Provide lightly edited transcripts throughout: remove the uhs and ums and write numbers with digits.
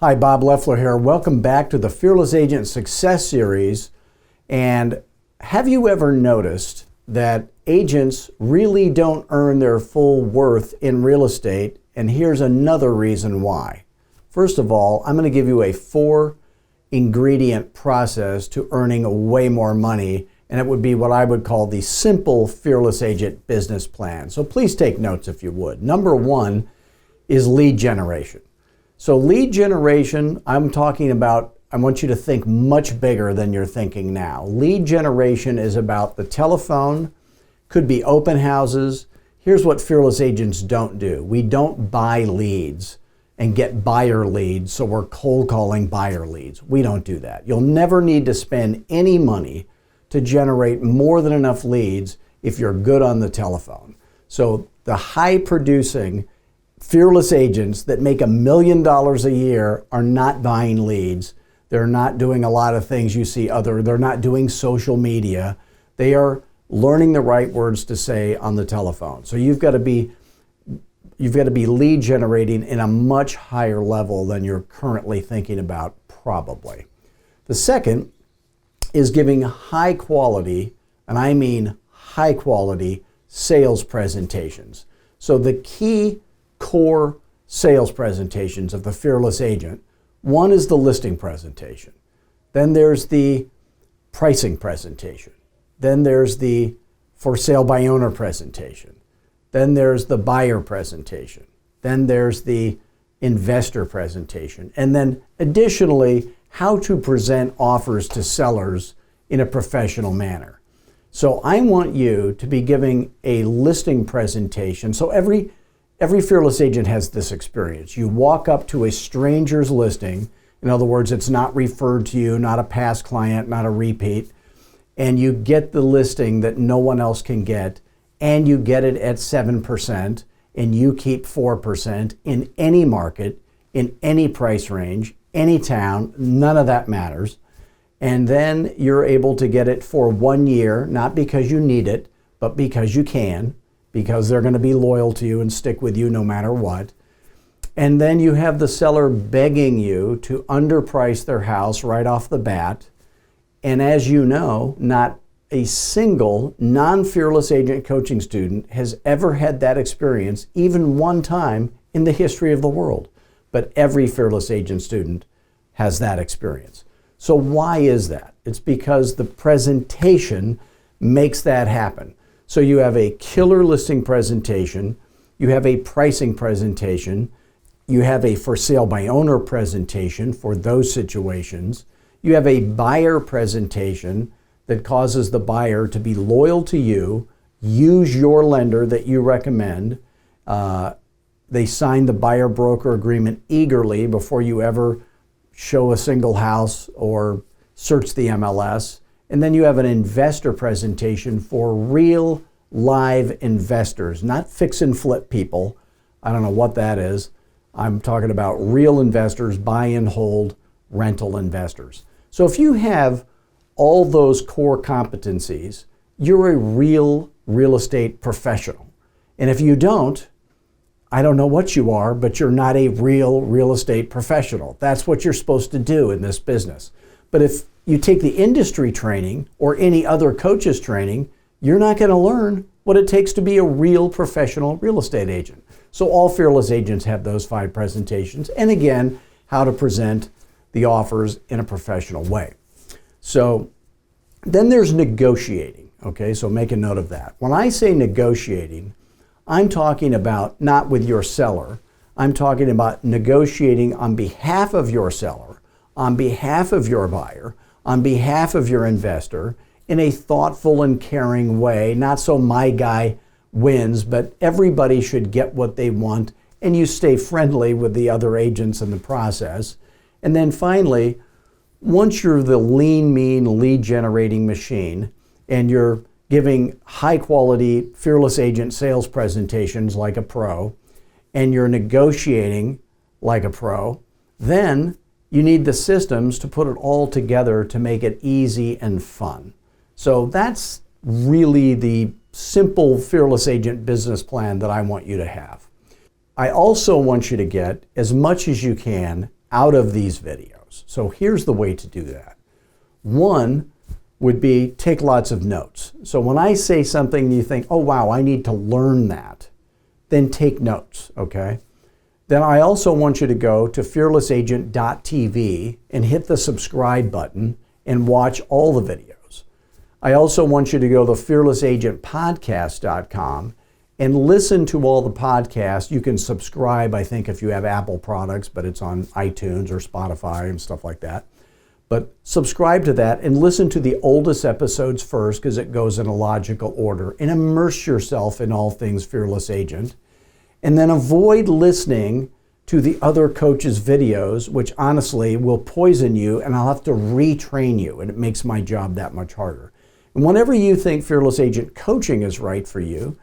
Hi, Bob Loeffler here. Welcome back to the Fearless Agent Success Series. And have you ever noticed that agents really don't earn their full worth in real estate? And here's another reason why. First of all, I'm going to give you a 4-ingredient process to earning way more money, and it would be what I would call the simple Fearless Agent business plan. So please take notes if you would. Number 1 is lead generation. So lead generation, I'm talking about, I want you to think much bigger than you're thinking now. Lead generation is about the telephone, could be open houses. Here's what fearless agents don't do. We don't buy leads and get buyer leads, so we're cold calling buyer leads. We don't do that. You'll never need to spend any money to generate more than enough leads if you're good on the telephone. So the high producing fearless agents that make $1 million a year are not buying leads. They're not doing a lot of things you see they're not doing social media. They are learning the right words to say on the telephone. So you've got to be lead generating in a much higher level than you're currently thinking about, probably. The second is giving high quality, and I mean high quality, sales presentations. So the key core sales presentations of the fearless agent, one is the listing presentation. Then there's the pricing presentation. Then there's the for sale by owner presentation. Then there's the buyer presentation. Then there's the investor presentation. And then additionally, how to present offers to sellers in a professional manner. So I want you to be giving a listing presentation. So every fearless agent has this experience. You walk up to a stranger's listing. In other words, it's not referred to you, not a past client, not a repeat. And you get the listing that no one else can get, and you get it at 7%, and you keep 4% in any market, in any price range, any town, none of that matters. And then you're able to get it for 1 year, not because you need it, but because you can, because they're going to be loyal to you and stick with you no matter what. And then you have the seller begging you to underprice their house right off the bat. And as you know, not a single non-fearless agent coaching student has ever had that experience, even one time in the history of the world. But every fearless agent student has that experience. So why is that? It's because the presentation makes that happen. So you have a killer listing presentation, you have a pricing presentation, you have a for sale by owner presentation for those situations, you have a buyer presentation that causes the buyer to be loyal to you, use your lender that you recommend. They sign the buyer broker agreement eagerly before you ever show a single house or search the MLS. And then you have an investor presentation for real live investors, not fix and flip people. I don't know what that is. I'm talking about real investors, buy and hold rental investors. So if you have all those core competencies, you're a real estate professional. And if you don't, I don't know what you are, but you're not a real estate professional. That's what you're supposed to do in this business. But if you take the industry training or any other coach's training, you're not going to learn what it takes to be a real professional real estate agent. So all fearless agents have those 5 presentations. And again, how to present the offers in a professional way. So then there's negotiating. Okay, so make a note of that. When I say negotiating, I'm talking about not with your seller. I'm talking about negotiating on behalf of your seller, on behalf of your buyer, on behalf of your investor, in a thoughtful and caring way, not so my guy wins, but everybody should get what they want, and you stay friendly with the other agents in the process. And then finally, once you're the lean, mean, lead generating machine, and you're giving high quality fearless agent sales presentations like a pro, and you're negotiating like a pro, then you need the systems to put it all together to make it easy and fun. So that's really the simple fearless agent business plan that I want you to have. I also want you to get as much as you can out of these videos. So here's the way to do that. One would be take lots of notes. So when I say something you think, oh wow, I need to learn that, then take notes, okay? Then I also want you to go to fearlessagent.tv and hit the subscribe button and watch all the videos. I also want you to go to fearlessagentpodcast.com and listen to all the podcasts. You can subscribe, I think, if you have Apple products, but it's on iTunes or Spotify and stuff like that. But subscribe to that and listen to the oldest episodes first because it goes in a logical order, and immerse yourself in all things Fearless Agent. And then avoid listening to the other coaches' videos, which honestly will poison you, and I'll have to retrain you, and it makes my job that much harder. And whenever you think Fearless Agent coaching is right for you,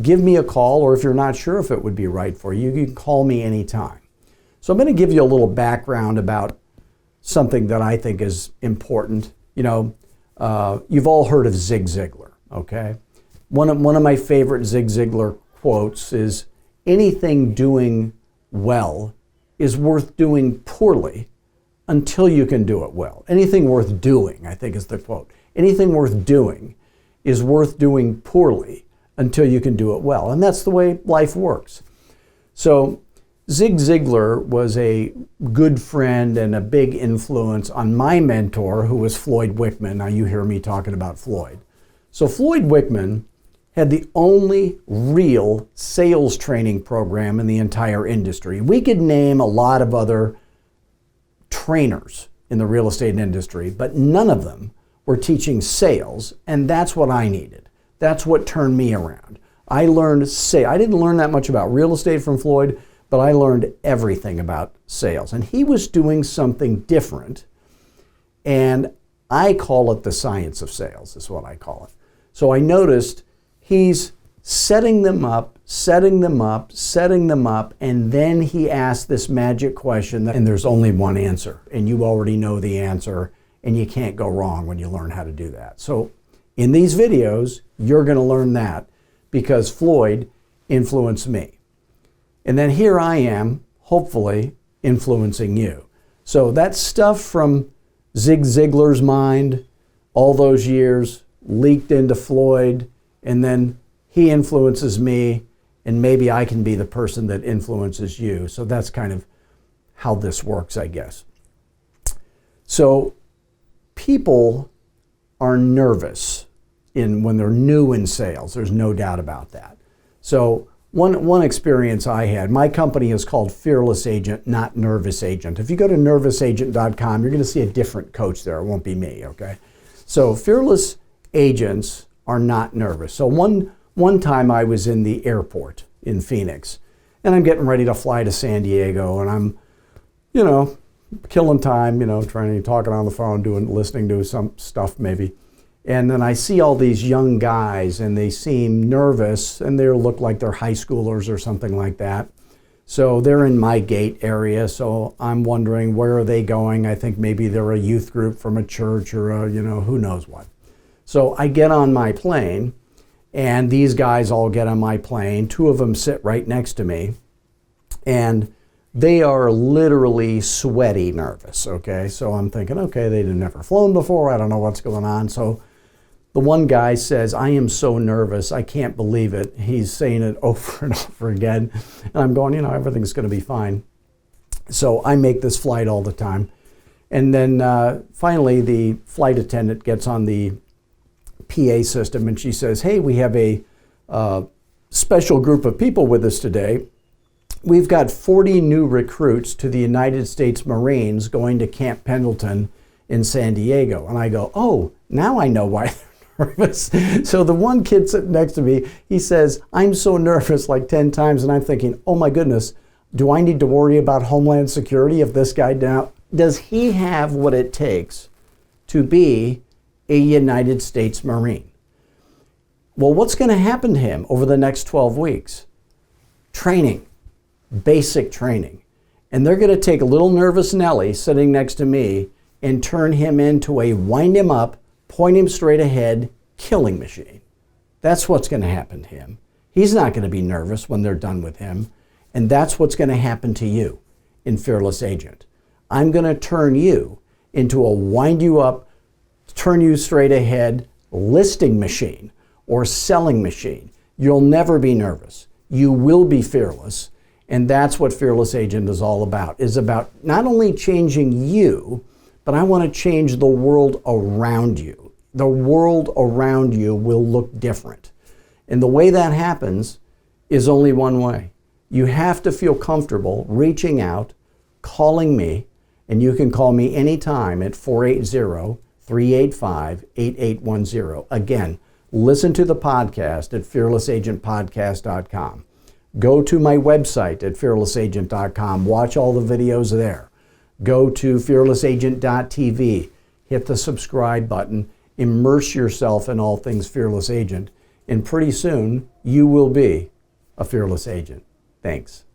give me a call, or if you're not sure if it would be right for you, you can call me anytime. So I'm going to give you a little background about something that I think is important. You know, you've all heard of Zig Ziglar, okay? One of my favorite Zig Ziglar quotes is, anything doing well is worth doing poorly until you can do it well. Anything worth doing, I think is the quote. Anything worth doing is worth doing poorly until you can do it well. And that's the way life works. So Zig Ziglar was a good friend and a big influence on my mentor, who was Floyd Wickman. Now you hear me talking about Floyd. So Floyd Wickman had the only real sales training program in the entire industry. We could name a lot of other trainers in the real estate industry, but none of them were teaching sales, and that's what I needed. That's what turned me around. I didn't learn that much about real estate from Floyd, but I learned everything about sales. And he was doing something different, and I call it the science of sales, is what I call it. So I noticed he's setting them up, and then he asks this magic question, and there's only one answer, and you already know the answer, and you can't go wrong when you learn how to do that. So in these videos, you're going to learn that because Floyd influenced me. And then here I am, hopefully, influencing you. So that stuff from Zig Ziglar's mind all those years leaked into Floyd, and then he influences me, and maybe I can be the person that influences you. So that's kind of how this works, I guess. So people are nervous when they're new in sales. There's no doubt about that. So one experience I had, my company is called Fearless Agent, not Nervous Agent. If you go to nervousagent.com, you're going to see a different coach there. It won't be me, okay? So fearless agents are not nervous. So one time I was in the airport in Phoenix, and I'm getting ready to fly to San Diego, and I'm, killing time, talking on the phone, listening to some stuff maybe. And then I see all these young guys, and they seem nervous, and they look like they're high schoolers or something like that. So they're in my gate area, so I'm wondering, where are they going? I think maybe they're a youth group from a church or who knows what. So I get on my plane, and these guys all get on my plane. Two of them sit right next to me, and they are literally sweaty nervous, okay? So I'm thinking, okay, they've never flown before. I don't know what's going on. So the one guy says, I am so nervous, I can't believe it. He's saying it over and over again. And I'm going, everything's going to be fine. So I make this flight all the time. And then finally, the flight attendant gets on the PA system, and she says, hey, we have a special group of people with us today. We've got 40 new recruits to the United States Marines going to Camp Pendleton in San Diego. And I go, oh, now I know why they're nervous. So the one kid sitting next to me, he says, I'm so nervous, like 10 times. And I'm thinking, oh my goodness, do I need to worry about Homeland Security if this guy does he have what it takes to be a United States Marine? Well, what's going to happen to him over the next 12 weeks? Training. Basic training. And they're going to take little nervous Nelly sitting next to me and turn him into a wind him up, point him straight ahead, killing machine. That's what's going to happen to him. He's not going to be nervous when they're done with him. And that's what's going to happen to you in Fearless Agent. I'm going to turn you into a wind you up, turn you straight ahead listing machine or selling machine. You'll never be nervous. You will be fearless. And that's what Fearless Agent is all about. Is about not only changing you, but I want to change the world around you. The world around you will look different. And the way that happens is only one way. You have to feel comfortable reaching out, calling me, and you can call me anytime at 480-385-8810. Again, listen to the podcast at fearlessagentpodcast.com. Go to my website at fearlessagent.com. Watch all the videos there. Go to fearlessagent.tv. Hit the subscribe button. Immerse yourself in all things Fearless Agent. And pretty soon, you will be a fearless agent. Thanks.